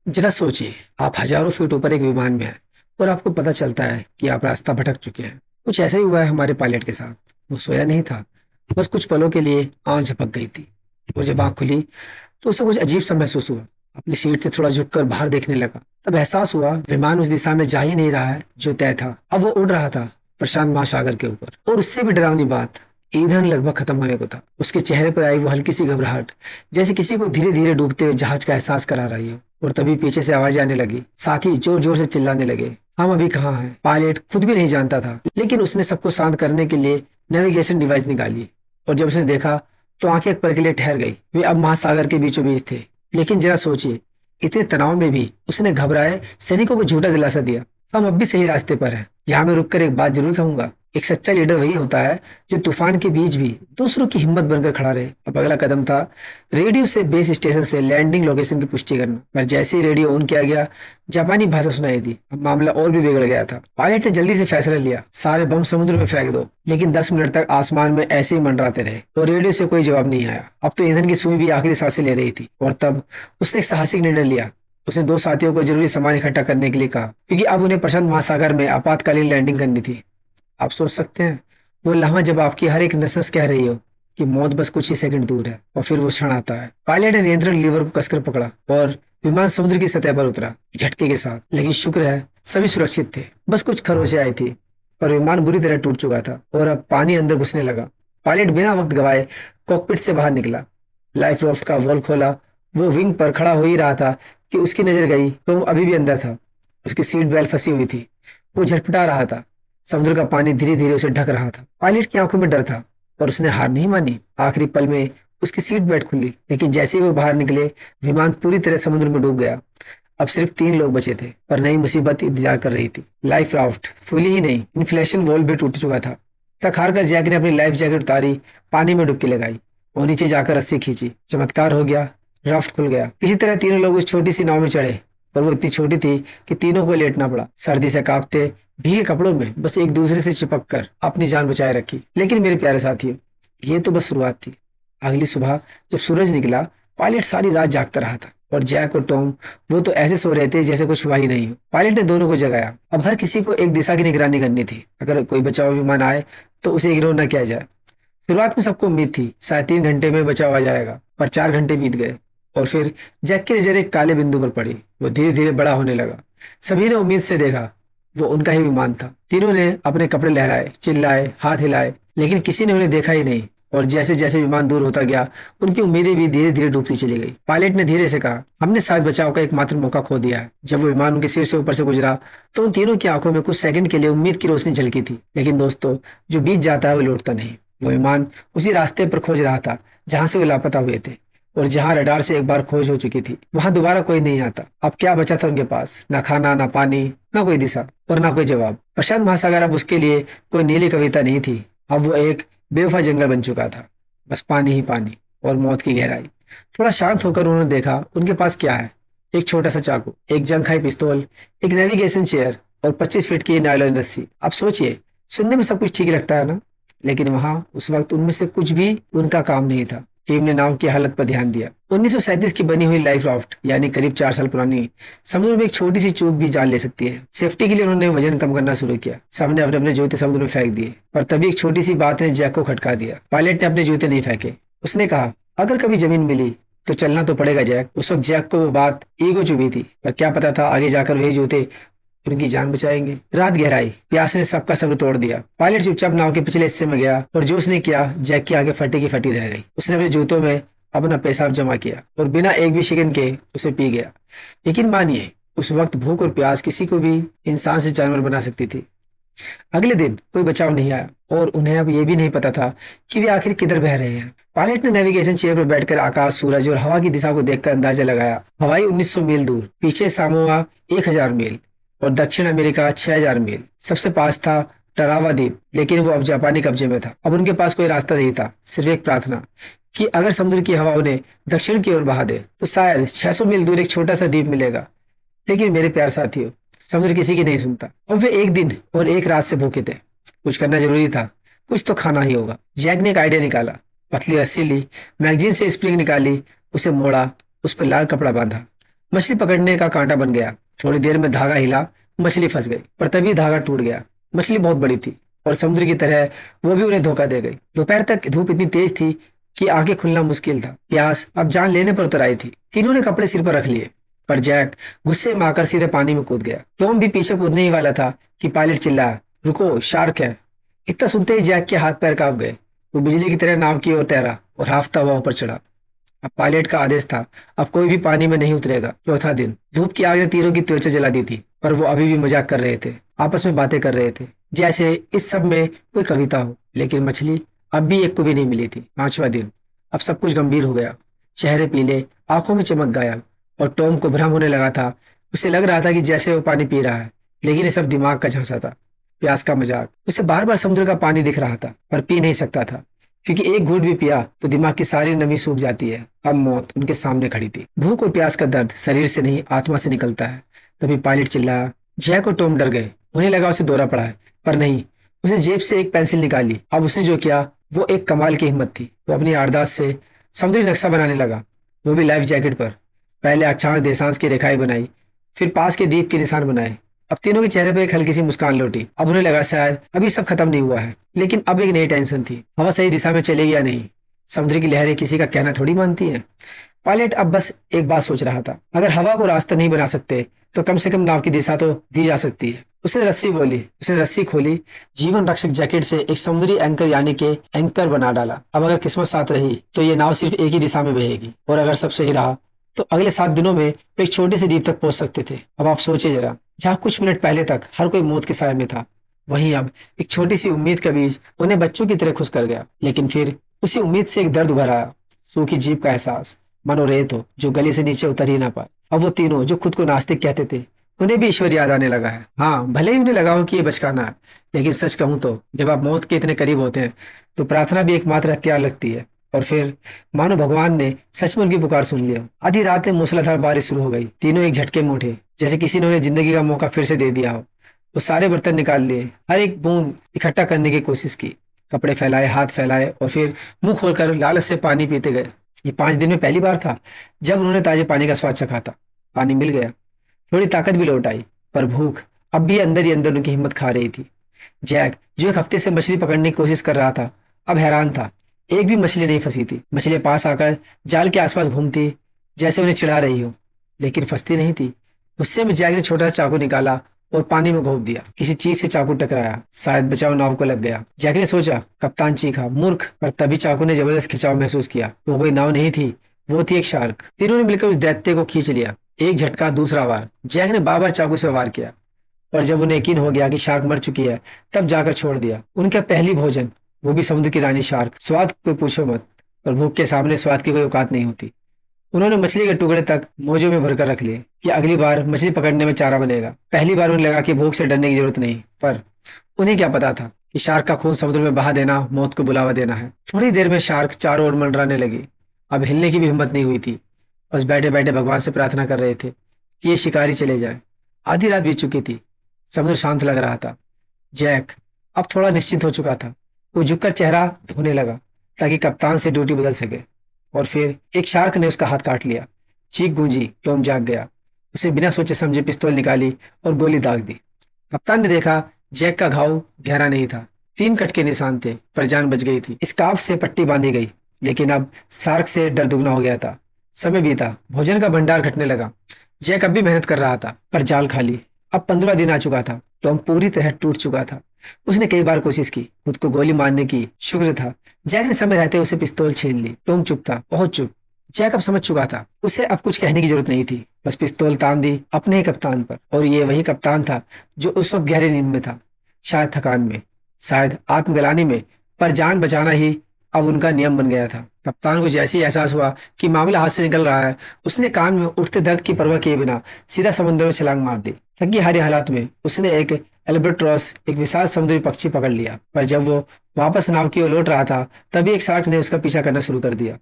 जरा सोचिए, आप हजारों फीट ऊपर एक विमान में हैं और आपको पता चलता है कि आप रास्ता भटक चुके हैं। कुछ ऐसा ही हुआ है हमारे पायलट के साथ। वो सोया नहीं था, बस कुछ पलों के लिए आंख झपक गई थी। और जब आंख खुली तो उसे कुछ अजीब सा महसूस हुआ। अपनी सीट से थोड़ा झुककर बाहर देखने लगा, तब एहसास हुआ विमान उस दिशा में जा ही नहीं रहा है जो तय था। अब वो उड़ रहा था प्रशांत महासागर के ऊपर। और उससे भी डरावनी बात, ईंधन लगभग खत्म होने को था। उसके चेहरे पर आई वो हल्की सी घबराहट, जैसे किसी को धीरे धीरे डूबते हुए जहाज का एहसास करा रही हो। और तभी पीछे से आवाजें आने लगी, साथी जोर जोर से चिल्लाने लगे, हम अभी कहाँ हैं। पायलट खुद भी नहीं जानता था, लेकिन उसने सबको शांत करने के लिए नेविगेशन डिवाइस निकाली। और जब उसने देखा तो आंखें एक पल के लिए ठहर गई। वे अब महासागर के बीचों बीच थे। लेकिन जरा सोचिए, इतने तनाव में भी उसने घबराए सैनिकों को झूठा दिलासा दिया, हम अब भी सही रास्ते पर हैं। यहाँ मैं रुककर एक बात जरूर कहूंगा, एक सच्चा लीडर वही होता है जो तूफान के बीच भी दूसरों की हिम्मत बनकर खड़ा रहे। अब अगला कदम था रेडियो से बेस स्टेशन से लैंडिंग लोकेशन की पुष्टि करना। पर जैसे ही रेडियो ऑन किया गया, जापानी भाषा सुनाई दी। अब मामला और भी बिगड़ गया था। पायलट ने जल्दी से फैसला लिया, सारे बम समुद्र में फेंक दो। लेकिन 10 मिनट तक आसमान में ऐसे ही मंडराते रहे और रेडियो से कोई जवाब नहीं आया। अब तो ईंधन की सुई भी आखिरी सांसें ले रही थी। और तब उसने एक साहसिक निर्णय लिया। उसने दो साथियों को जरूरी सामान इकट्ठा करने के लिए कहा, क्योंकि अब उन्हें प्रशांत महासागर में आपातकालीन लैंडिंग करनी थी। आप सोच सकते हैं वो लम्हा जब आपकी हर एक नस कह रही हो कि मौत बस कुछ ही सेकंड दूर है। और फिर वो क्षण आता है। पायलट ने नियंत्रण लीवर को कसकर पकड़ा और विमान समुद्र की सतह पर उतरा झटके के साथ। लेकिन शुक्र है सभी सुरक्षित थे, बस कुछ खरोंचे आई थी। पर विमान बुरी तरह टूट चुका था और अब पानी अंदर घुसने लगा। पायलट बिना वक्त गवाए कॉकपिट से बाहर निकला, लाइफ राफ्ट का वॉल्व खोला। वो विंग पर खड़ा हो ही रहा था कि उसकी नजर गई तो वो अभी भी अंदर था। उसकी सीट बेल्ट फंसी हुई थी। वो झटपटा रहा था। समुद्र का पानी धीरे धीरे उसे ढक रहा था। पायलट की आंखों में डर था, पर उसने हार नहीं मानी। आखिरी पल में उसकी सीट बेल्ट खुली, लेकिन जैसे ही वो बाहर निकले विमान पूरी तरह समुद्र में डूब गया। अब सिर्फ 3 लोग बचे थे, पर नई मुसीबत इंतजार कर रही थी। लाइफ राफ्ट फुली ही नहीं, इन्फ्लेशन वॉल्व भी टूट चुका था। थक हार कर जैक ने अपनी लाइफ जैकेट उतारी, पानी में डुबकी लगाई और नीचे जाकर रस्सी खींची। चमत्कार हो गया, राफ्ट खुल गया। किसी तरह तीनों लोग उस छोटी सी नाव में चढ़े, पर वो इतनी छोटी थी कि तीनों को लेटना पड़ा। सर्दी से कांपते भीगे कपड़ों में बस एक दूसरे से चिपक कर अपनी जान बचाए रखी। लेकिन मेरे प्यारे साथियों, ये तो बस शुरुआत थी। अगली सुबह जब सूरज निकला, पायलट सारी रात जागता रहा था और जैक और टॉम वो तो ऐसे सो रहे थे जैसे कुछ हुआ ही नहीं हो। पायलट ने दोनों को जगाया। अब हर किसी को एक दिशा की निगरानी करनी थी। अगर कोई बचाव विमान आए तो उसे इग्नोर न किया जाए। शुरुआत में सबको उम्मीद थी शायद 3 घंटे में बचाव आ जाएगा, पर 4 घंटे बीत गए। और फिर जैक की नजर एक काले बिंदु पर पड़ी। वो धीरे धीरे बड़ा होने लगा। सभी ने उम्मीद से देखा, वो उनका ही विमान था। तीनों ने अपने कपड़े लहराए, चिल्लाए, हाथ हिलाए, लेकिन किसी ने उन्हें देखा ही नहीं। और जैसे जैसे विमान दूर होता गया, उनकी उम्मीदें भी धीरे धीरे डूबती चली गई। पायलट ने धीरे से कहा, हमने शायद बचाव का एकमात्र मौका खो दिया है। जब वो विमान उनके सिर से ऊपर से गुजरा तो उन तीनों की आंखों में कुछ सेकंड के लिए उम्मीद की रोशनी झलकी थी। लेकिन दोस्तों, जो बीत जाता है वो लौटता नहीं। वो विमान उसी रास्ते पर खोज रहा था जहां से वो लापता हुए थे, और जहां रडार से एक बार खोज हो चुकी थी वहां दोबारा कोई नहीं आता। अब क्या बचा था उनके पास? ना खाना, ना पानी, ना कोई दिशा और ना कोई जवाब। प्रशांत महासागर अब उसके लिए कोई नीली कविता नहीं थी। अब वो एक बेवफा जंगल बन चुका था, बस पानी ही पानी और मौत की गहराई। थोड़ा शांत होकर उन्होंने देखा उनके पास क्या है। एक छोटा सा चाकू, एक जंग खाई पिस्तौल, एक नेविगेशन चेयर और 25 फीट की नायलॉन रस्सी। आप सोचिए, सुनने में सब कुछ ठीक लगता है ना? लेकिन वहां उस वक्त उनमें से कुछ भी उनका काम नहीं था। टीम ने नाव की हालत पर ध्यान दिया। 1937 की बनी हुई लाइफ राफ्ट, यानी करीब 4 साल पुरानी, समुद्र में एक छोटी सी चूक भी जान ले सकती है। सेफ्टी के लिए उन्होंने वजन कम करना शुरू किया। सबने अपने अपने जूते समुद्र में फेंक दिए। पर तभी एक छोटी सी बात ने जैक को खटका दिया। पायलट ने अपने जूते नहीं फेंके। उसने कहा, अगर कभी जमीन मिली तो चलना तो पड़ेगा जैक। उस वक्त जैक को वो बात ईगो चुभी थी, पर क्या पता था आगे जाकर वही जूते उनकी जान बचाएंगे। रात गहराई, प्यास ने सबका सब्र तोड़ दिया। पायलट चुपचाप नाव के पिछले हिस्से में गया और जो उसने किया, जैक की आंखें फटी की फटी रह गई। उसने अपने जूतों में अपना पेशाब जमा किया और बिना एक भी सेकंड के उसे पी गया। यकीन मानिए, उस वक्त भूख और प्यास किसी को भी इंसान से जानवर बना सकती थी। अगले दिन कोई बचाव नहीं आया और उन्हें अब यह भी नहीं पता था कि वे आखिर किधर बह रहे हैं। पायलट ने नेविगेशन चेयर पर बैठकर आकाश, सूरज और हवा की दिशा को देखकर अंदाजा लगाया। हवाई 1900 मील दूर, पीछे सामोआ 1000 मील और दक्षिण अमेरिका 6000 मील। सबसे पास था टरावा द्वीप, लेकिन वो अब जापानी कब्जे में था। अब उनके पास कोई रास्ता नहीं था, सिर्फ एक प्रार्थना कि अगर समुद्र की हवा उन्हें दक्षिण की ओर बहा दे तो शायद 600 मील दूर एक छोटा सा द्वीप मिलेगा। लेकिन मेरे प्यारे साथियों, समुद्र किसी की नहीं सुनता। अब वे एक दिन और एक रात से भूखे थे। कुछ करना जरूरी था, कुछ तो खाना ही होगा। जैक ने एक आइडिया निकाला। पतली रस्सी ली, मैगजीन से स्प्रिंग निकाली, उसे मोड़ा, उस पर लाल कपड़ा बांधा मछली पकड़ने का कांटा बन गया। थोड़ी देर में धागा हिला, मछली फंस गई, पर तभी धागा टूट गया। मछली बहुत बड़ी थी और समुद्र की तरह वो भी उन्हें धोखा दे गई। दोपहर तक धूप इतनी तेज थी कि आंखें खुलना मुश्किल था। प्यास अब जान लेने पर उतर आई थी। तीनों ने कपड़े सिर पर रख लिए, पर जैक गुस्से में आकर सीधे पानी में कूद गया। टॉम भी पीछे कूदने ही वाला था कि पायलट चिल्लाया, रुको, शार्क है। इतना सुनते ही जैक के हाथ पैर कांप गए। वो बिजली की तरह नाव की ओर तैरा और हाफता हुआ ऊपर चढ़ा। अब पायलट का आदेश था, अब कोई भी पानी में नहीं उतरेगा। चौथा दिन। धूप की आग ने तीरों की त्वचा जला दी थी, पर वो अभी भी मजाक कर रहे थे, आपस में बातें कर रहे थे, जैसे इस सब में कोई कविता हो। लेकिन मछली अब भी एक को भी नहीं मिली थी। पांचवा दिन। अब सब कुछ गंभीर हो गया। चेहरे पीले, आंखों में चमक गायब, और टॉम को भ्रम होने लगा था। उसे लग रहा था कि जैसे वो पानी पी रहा है, लेकिन ये सब दिमाग का झांसा था, प्यास का मजाक। उसे बार बार समुद्र का पानी दिख रहा था, पर पी नहीं सकता था, क्योंकि एक घूंट भी पिया तो दिमाग की सारी नमी सूख जाती है। अब मौत उनके सामने खड़ी थी। भूख और प्यास का दर्द शरीर से नहीं, आत्मा से निकलता है। तभी पायलट चिल्लाया। जैक और टॉम डर गए। उन्हें लगा उसे दौरा पड़ा है, पर नहीं। उसने जेब से एक पेंसिल निकाली। अब उसने जो किया वो एक कमाल की हिम्मत थी। वो अपनी याददाश्त से समुद्री नक्शा बनाने लगा, वो भी लाइफ जैकेट पर। पहले अक्षांश देशांश की रेखाएं बनाई, फिर पास के द्वीप के निशान बनाए। अब तीनों के चेहरे पर एक हल्की सी मुस्कान लौटी। अब उन्हें लगा शायद अभी सब खत्म नहीं हुआ है, लेकिन अब एक नई टेंशन थी। हवा सही दिशा में चलेगी या नहीं? समुद्र की लहरें किसी का कहना थोड़ी मानती हैं। पायलट अब बस एक बात सोच रहा था, अगर हवा को रास्ता नहीं बना सकते तो कम से कम नाव की दिशा तो दी जा सकती है। उसने रस्सी खोली, जीवन रक्षक जैकेट से एक समुद्री एंकर यानी के एंकर बना डाला। अब अगर किस्मत साथ रही तो ये नाव सिर्फ एक ही दिशा में बहेगी, और अगर सब सही रहा तो अगले 7 दिनों में वे एक छोटे से द्वीप तक पहुंच सकते थे। अब आप सोचिए जरा, जहाँ कुछ मिनट पहले तक हर कोई मौत के साए में था, वहीं अब एक छोटी सी उम्मीद का बीज उन्हें बच्चों की तरह खुश कर गया। लेकिन फिर उसी उम्मीद से एक दर्द उभर आया, सूखी जीभ का एहसास, मानो रेत हो जो गले से नीचे उतर ही ना पाए। अब वो तीनों जो खुद को नास्तिक कहते थे, उन्हें भी ईश्वर याद आने लगा है। हाँ, भले ही उन्हें लगा हो कि ये बचकाना है, लेकिन सच कहूं तो जब आप मौत के इतने करीब होते हैं तो प्रार्थना भी एकमात्र हथियार लगती है। और फिर मानो भगवान ने सच में उनकी पुकार सुन लिया। आधी रात में मूसलाधार बारिश शुरू हो गई। तीनों एक झटके में उठे, जैसे किसी ने उन्हें जिंदगी का मौका फिर से दे दिया हो। वो सारे बर्तन निकाल लिए, हर एक बूंद इकट्ठा करने की कोशिश की। कपड़े फैलाए, हाथ फैलाए, और फिर मुंह खोलकर लालच से पानी पीते गए। ये 5 दिन में पहली बार था जब उन्होंने ताजे पानी का स्वाद चखा था। पानी मिल गया, थोड़ी ताकत भी लौट आई, पर भूख अब भी अंदर ही अंदर उनकी हिम्मत खा रही थी। जैक, जो एक हफ्ते से मछली पकड़ने की कोशिश कर रहा था, अब हैरान था। एक भी मछली नहीं फंसी थी। मछलियां पास आकर जाल के आसपास घूमती, जैसे उन्हें चिढ़ा रही हो, लेकिन फंसती नहीं थी। गुस्से में जैक ने छोटा सा चाकू निकाला और पानी में घोंप दिया। किसी चीज से चाकू टकराया, शायद बचाव नाव को लग गया। जैक ने सोचा, कप्तान चीखा, मूर्ख! पर तभी चाकू ने जबरदस्त खिंचाव महसूस किया। वो कोई नाव नहीं थी, वो थी एक शार्क। तीनों ने मिलकर उस दैत्य को खींच लिया। एक झटका, दूसरा वार। जैक ने बार बार चाकू से वार किया, और जब उन्हें यकीन हो गया कि शार्क मर चुकी है, तब जाकर छोड़ दिया। उनका पहली भोजन, वो भी समुद्र की रानी शार्क। स्वाद कोई पूछो मत, पर भूख के सामने स्वाद की कोई औकात नहीं होती। उन्होंने मछली के टुकड़े तक मोजों में भरकर रख लिए कि अगली बार मछली पकड़ने में चारा बनेगा। पहली बार उन्हें लगा कि भूख से डरने की जरूरत नहीं, पर उन्हें क्या पता था कि शार्क का खून समुद्र में बहा देना मौत को बुलावा देना है। थोड़ी देर में शार्क चारों ओर मंडराने लगी। अब हिलने की भी हिम्मत नहीं हुई थी। बस बैठे बैठे भगवान से प्रार्थना कर रहे थे कि ये शिकारी चले जाए। आधी रात बीत चुकी थी। समुद्र शांत लग रहा था। जैक अब थोड़ा निश्चिंत हो चुका था। वो झुककर चेहरा धोने लगा ताकि कप्तान से ड्यूटी बदल सके। और फिर एक शार्क ने उसका हाथ काट लिया। चीख गूंजी। टॉम जाग गया। उसे बिना सोचे समझे पिस्तौल निकाली और गोली दाग दी। कप्तान ने देखा जैक का घाव गहरा नहीं था। 3 कट के निशान थे, पर जान बच गई थी। स्कार्फ से पट्टी बांधी गई, लेकिन अब शार्क से डर दुगना हो गया था। समय बीता, भोजन का भंडार घटने लगा। जैक अब भी मेहनत कर रहा था, पर जाल खाली। अब 15 दिन आ चुका था। टॉम पूरी तरह टूट चुका था। उसने कई बार कोशिश की खुद को गोली मारने की, शुक्र था जैक ने समय रहते उसे पिस्तौल छीन ली। टॉम चुप था, बहुत चुप। जैक अब समझ चुका था उसे अब कुछ कहने की जरूरत नहीं थी। बस पिस्तौल तान दी अपने ही कप्तान पर। और ये वही कप्तान था जो उस वक्त गहरी नींद में था, शायद थकान में, शायद आत्मग्लानि में, पर जान बचाना ही अब उनका नियम बन गया था। कप्तान को जैसे ही एहसास हुआ कि मामला हाथ से निकल रहा है, उसने कान में उठते दर्द की परवाह किए बिना सीधा समुद्र में छलांग मार दी। थकी हारी हालात में उसने एक एल्बर्ट्रॉस, एक विशाल समुद्री पक्षी पकड़ लिया। पर जब वो वापस नाव की ओर लौट रहा था, तभी एक शार्क ने उसका पीछा करना शुरू कर दिया।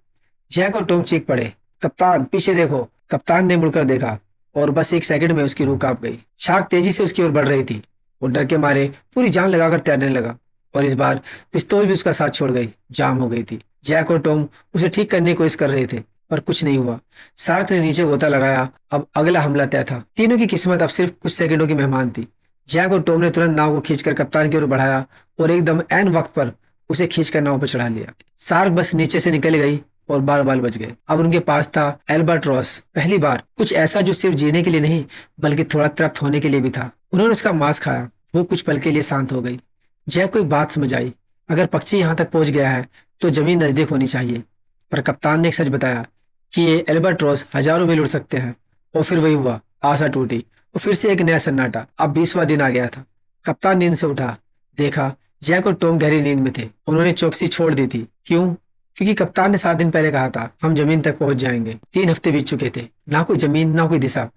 जैक और टॉम चीख पड़े, कप्तान पीछे देखो! कप्तान ने मुड़कर देखा, और बस एक सेकंड में उसकी रूह कांप गई। शार्क तेजी से उसकी ओर बढ़ रही थी। वो डर के मारे पूरी जान लगाकर तैरने लगा, और इस बार पिस्तौल भी उसका साथ छोड़ गई, जाम हो गई थी। जैक और टॉम उसे ठीक करने की कोशिश कर रहे थे, पर कुछ नहीं हुआ। शार्क ने नीचे गोता लगाया। अब अगला हमला तय था। तीनों की किस्मत अब सिर्फ कुछ सेकंडों की मेहमान थी। जैक और टॉम ने तुरंत नाव को खींचकर कप्तान की ओर बढ़ाया और एकदम ऐन वक्त पर उसे खींचकर नाव पर चढ़ा लिया। शार्क बस नीचे से निकल गई और बाल बाल बच गए। अब उनके पास था एल्बाट्रॉस। पहली बार कुछ ऐसा जो सिर्फ जीने के लिए नहीं बल्कि थोड़ा तृप्त होने के लिए भी था। उन्होंने उसका मांस खाया। वो कुछ पल के लिए शांत हो गई। जैक को एक बात समझ आई। अगर पक्षी यहाँ तक पहुंच गया है तो जमीन नजदीक होनी चाहिए। पर कप्तान ने एक सच बताया कि ये एल्बाट्रॉस हजारों मील उड़ सकते हैं। और फिर वही हुआ। आशा टूटी और फिर से एक नया सन्नाटा। अब 20वां दिन आ गया था। कप्तान नींद से उठा। देखा जैक और टॉम गहरी नींद में थे। उन्होंने चौकसी छोड़ दी थी। क्यों? क्योंकि कप्तान ने 7 दिन पहले कहा था हम जमीन तक पहुंच जाएंगे। 3 हफ्ते बीत चुके थे। ना कोई जमीन ना कोई दिशा।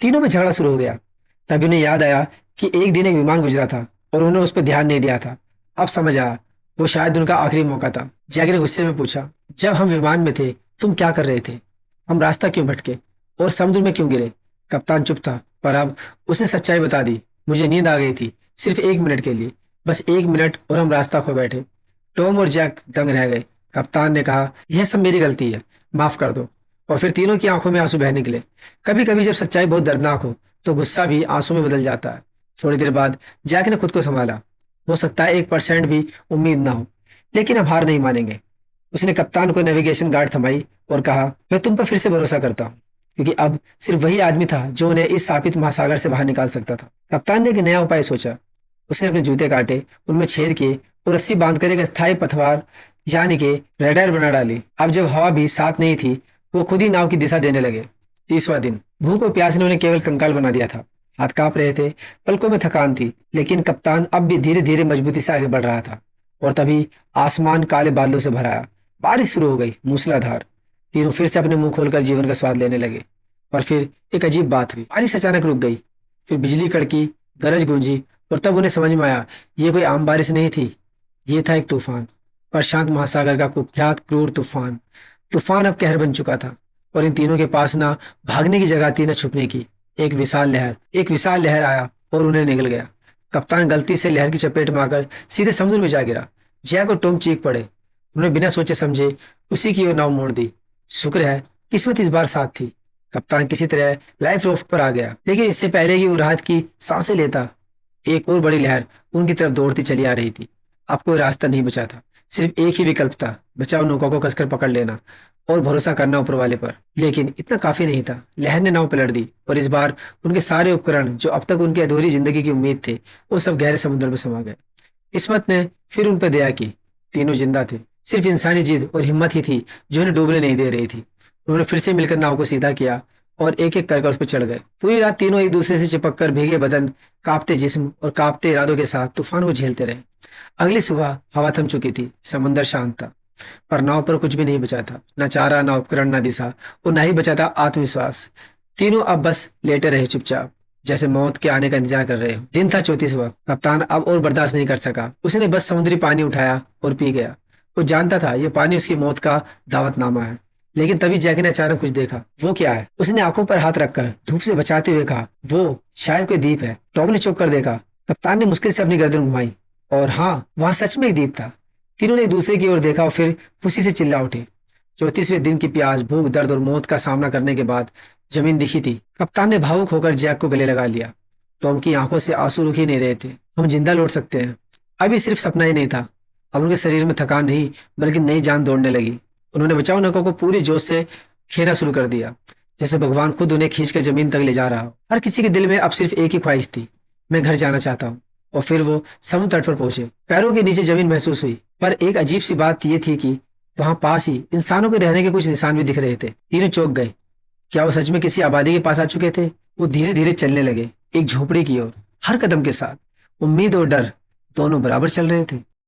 तीनों में झगड़ा शुरू हो गया। तभी उन्हें याद आया कि एक दिन एक विमान गुजरा था और उन्होंने उस पर ध्यान नहीं दिया था। अब समझ आया वो शायद उनका आखिरी मौका था। जैक ने गुस्से में पूछा, जब हम विमान में थे तुम क्या कर रहे थे? हम रास्ता क्यों भटके और समुद्र में क्यों गिरे? कप्तान चुप था पर अब उसने सच्चाई बता दी। मुझे नींद आ गई थी, सिर्फ 1 मिनट के लिए, बस 1 मिनट, और हम रास्ता खो बैठे। टॉम और जैक दंग रह गए। कप्तान ने कहा, यह सब मेरी गलती है, माफ कर दो। और फिर तीनों की आंखों में आंसू बह निकले। कभी कभी जब सच्चाई बहुत दर्दनाक हो तो गुस्सा भी आंसू में बदल जाता है। थोड़ी देर बाद जैक ने खुद को संभाला। हो सकता है 1% भी उम्मीद ना हो, लेकिन हम हार नहीं मानेंगे। उसने कप्तान को नेविगेशन गार्ड थमाई और कहा, मैं तुम पर फिर से भरोसा करता हूँ, क्योंकि अब सिर्फ वही आदमी था जो उन्हें इस शापित महासागर से बाहर निकाल सकता था। कप्तान ने एक नया उपाय सोचा। उसने अपने जूते काटे, उनमें छेद किए और रस्सी बांधकर एक अस्थायी पतवार यानी कि रडार बना डाली। अब जब हवा भी साथ नहीं थी वो खुद ही नाव की दिशा देने लगे। 30वां दिन। भूख और प्यास ने उन्हें केवल कंकाल बना दिया था। हाथ कांप रहे थे, पलकों में थकान थी, लेकिन कप्तान अब भी धीरे धीरे मजबूती से आगे बढ़ रहा था। और तभी आसमान काले बादलों से भर आया। बारिश शुरू हो गई, मूसलाधार। तीनों फिर से अपने मुंह खोलकर जीवन का स्वाद लेने लगे। और फिर एक अजीब बात हुई। बारिश अचानक रुक गई। फिर बिजली कड़की, गरज गूंजी और तब उन्हें समझ में आया ये कोई आम बारिश नहीं थी, ये था एक तूफान। प्रशांत महासागर का कुख्यात क्रूर तूफान। तूफान अब कहर बन चुका था और इन तीनों के पास ना भागने की जगह थी, ना छुपने की। एक विशाल लहर आया और उन्हें निगल गया। कप्तान गलती से लहर की चपेट में आकर सीधे समुद्र में जा गिरा। जैक और टॉम चीख पड़े। उन्होंने बिना सोचे समझे उसी की ओर नाव मोड़ दी। शुक्र है किस्मत इस बार साथ थी। कप्तान किसी तरह लाइफ राफ्ट पर आ गया, लेकिन इससे पहले कि वो राहत की सांसें लेता, एक और बड़ी लहर उनकी तरफ दौड़ती चली आ रही थी। अब कोई रास्ता नहीं बचा था, सिर्फ एक ही विकल्प था, बचाव नौका को कसकर पकड़ लेना और भरोसा करना ऊपर वाले पर। लेकिन इतना काफी नहीं था। लहर ने नाव पलट दी और इस बार उनके सारे उपकरण जो अब तक उनकी अधूरी जिंदगी की उम्मीद थे वो सब गहरे समुद्र में समा गए। किस्मत ने फिर उन पर दया की। तीनों जिंदा थे। सिर्फ इंसानी जिद और हिम्मत ही थी जो उन्हें डूबने नहीं दे रही थी। उन्होंने फिर से मिलकर नाव को सीधा किया और एक एक कर उस पर चढ़ गए। पूरी रात तीनों एक दूसरे से चिपक कर भीगे बदन, कांपते जिस्म और कांपते इरादों के साथ तूफान को झेलते रहे। अगली सुबह हवा थम चुकी थी। समंदर शांत था, पर नाव पर कुछ भी नहीं बचा था। न चारा, न उपकरण, न दिशा, और न ही बचा था आत्मविश्वास। तीनों अब बस लेटे रहे, चुपचाप, जैसे मौत के आने का इंतजार कर रहे हो। दिन था 34वां। कप्तान अब और बर्दाश्त नहीं कर सका। उसने बस समुद्री पानी उठाया और पी गया। वो जानता था यह पानी उसकी मौत का दावतनामा है। लेकिन तभी जैक ने अचानक कुछ देखा। वो क्या है? उसने आंखों पर हाथ रखकर धूप से बचाते हुए कहा, वो शायद कोई द्वीप है। टॉम ने चौंक कर देखा। कप्तान ने मुश्किल से अपनी गर्दन घुमाई और हाँ, वहां सच में एक द्वीप था। तीनों ने एक दूसरे की ओर देखा और फिर खुशी से चिल्ला उठे। 34वें दिन की प्यास, भूख, दर्द और मौत का सामना करने के बाद जमीन दिखी थी। कप्तान ने भावुक होकर जैक को गले लगा लिया। टॉम की आंखों से आंसू रुक ही नहीं रहे थे। हम जिंदा लौट सकते हैं। अभी सिर्फ सपना ही नहीं था। अब उनके शरीर में थकान नहीं बल्कि नई जान दौड़ने लगी। उन्होंने बचाव नौका को पूरी जोश से खेना शुरू कर दिया, जैसे भगवान खुद उन्हें खींचकर जमीन तक ले जा रहा हो। हर किसी के दिल में अब सिर्फ एक ही ख्वाहिश थी, मैं घर जाना चाहता हूँ। और फिर वो समुद्र तट पर पहुंचे। पैरों के नीचे जमीन महसूस हुई, पर एक अजीब सी बात यह थी कि वहां पास ही इंसानों के रहने के कुछ निशान भी दिख रहे थे। तीनों चौंक गए। क्या वो सच में किसी आबादी के पास आ चुके थे? वो धीरे धीरे चलने लगे, एक झोपड़ी की ओर। हर कदम के साथ उम्मीद और डर दोनों बराबर चल रहे थे।